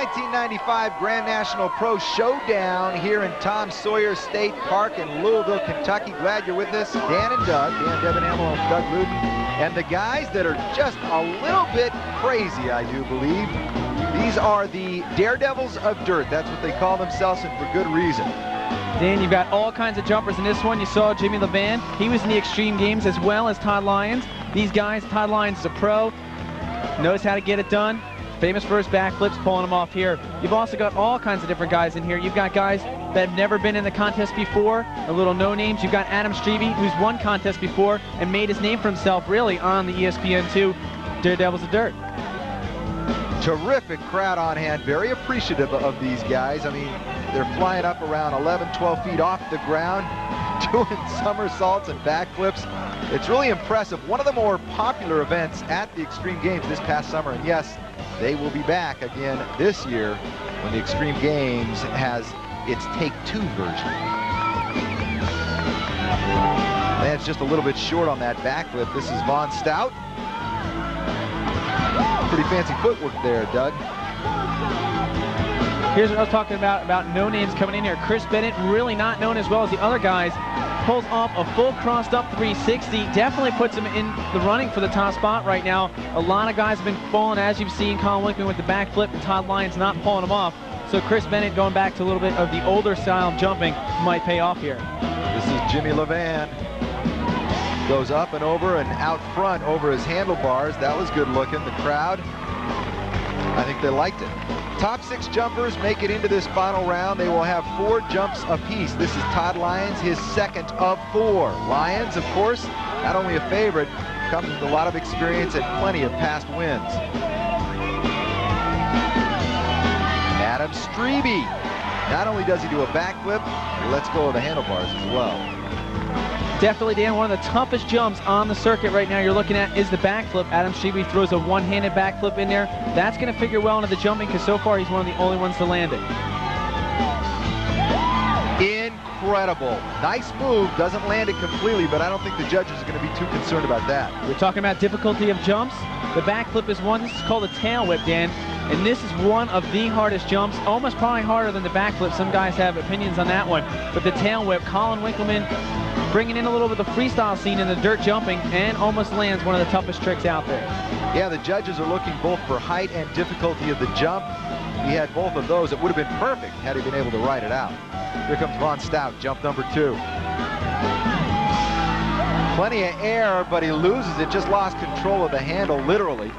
1995 Grand National Pro Showdown here in Tom Sawyer State Park in Louisville, Kentucky. Glad you're with us. Dan and Doug, Dan Debenhamill and Doug Luton, and the guys that are just a little bit crazy, I do believe. These are the Daredevils of Dirt. That's what they call themselves, and for good reason. Dan, you've got all kinds of jumpers in this one. You saw Jimmy LeVan. He was in the Extreme Games, as well as Todd Lyons. These guys, Todd Lyons is a pro, knows how to get it done. Famous for his backflips, pulling them off here. You've also got all kinds of different guys in here. You've got guys that have never been in the contest before, a little no-names. You've got Adam Strebe, who's won contests before and made his name for himself, really, on the ESPN2 Daredevils of Dirt. Terrific crowd on hand, very appreciative of these guys. I mean, they're flying up around 11, 12 feet off the ground, doing somersaults and backflips. It's really impressive. One of the more popular events at the Extreme Games this past summer, and yes, they will be back again this year when the Extreme Games has its Take-Two version. And it's just a little bit short on that backflip. This is Von Stout. Pretty fancy footwork there, Doug. Here's what I was talking about no-names coming in here. Chris Bennett, really not known as well as the other guys, pulls off a full crossed up 360, definitely puts him in the running for the top spot right now. A lot of guys have been falling, as you've seen, Colin Wickman with the backflip and Todd Lyons not pulling him off. So Chris Bennett going back to a little bit of the older style of jumping might pay off here. This is Jimmy LeVan. Goes up and over and out front over his handlebars. That was good looking. The crowd, I think they liked it. Top 6 jumpers make it into this final round. They will have 4 jumps apiece. This is Todd Lyons, his second of 4. Lyons, of course, not only a favorite, comes with a lot of experience and plenty of past wins. Adam Strebe. Not only does he do a backflip, he lets go of the handlebars as well. Definitely, Dan, one of the toughest jumps on the circuit right now you're looking at is the backflip. Adam Strebe throws a one-handed backflip in there. That's going to figure well into the jumping because so far he's one of the only ones to land it. Incredible. Nice move. Doesn't land it completely, but I don't think the judges are going to be too concerned about that. We're talking about difficulty of jumps. The backflip is one. This is called a tail whip, Dan. And this is one of the hardest jumps, almost probably harder than the backflip. Some guys have opinions on that one. But the tail whip, Colin Winkleman bringing in a little bit of the freestyle scene in the dirt jumping and almost lands one of the toughest tricks out there. Yeah, the judges are looking both for height and difficulty of the jump. If he had both of those, it would have been perfect had he been able to ride it out. Here comes Von Stout, jump number 2. Plenty of air, but he loses it, just lost control of the handle, literally.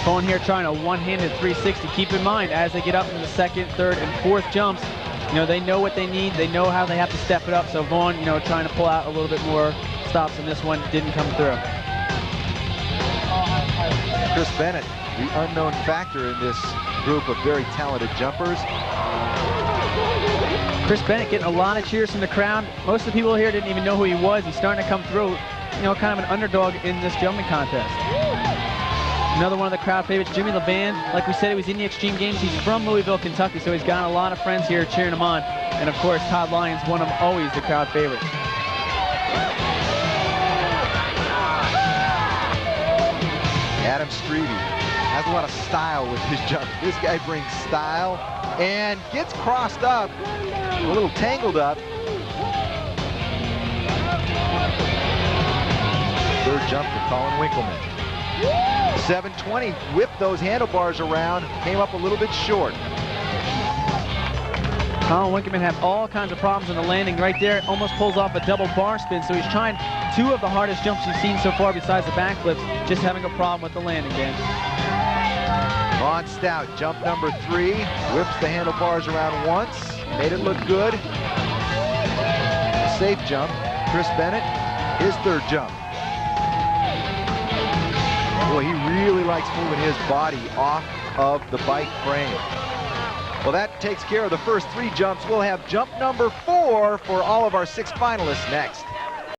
Going here trying a one-handed 360. Keep in mind, as they get up in the second, third, and fourth jumps, you know, they know what they need. They know how they have to step it up. So Vaughn, you know, trying to pull out a little bit more stops, and this one didn't come through. Chris Bennett, the unknown factor in this group of very talented jumpers. Chris Bennett getting a lot of cheers from the crowd. Most of the people here didn't even know who he was. He's starting to come through, you know, kind of an underdog in this jumping contest. Another one of the crowd favorites, Jimmy LeVan. Like we said, he was in the Extreme Games. He's from Louisville, Kentucky, so he's got a lot of friends here cheering him on. And of course, Todd Lyons, one of always the crowd favorites. Adam Strebe has a lot of style with his jump. This guy brings style and gets crossed up, a little tangled up. Third jump for Colin Winkleman. 720, whipped those handlebars around, came up a little bit short. Colin Winkleman had all kinds of problems in the landing right there. Almost pulls off a double bar spin, so he's trying 2 of the hardest jumps you've seen so far besides the backflips, just having a problem with the landing, Dan. Von Stout, jump number 3, whips the handlebars around once, made it look good. A safe jump. Chris Bennett, his 3rd jump. Boy, he really likes moving his body off of the bike frame. Well, that takes care of the first 3 jumps. We'll have jump number 4 for all of our 6 finalists next.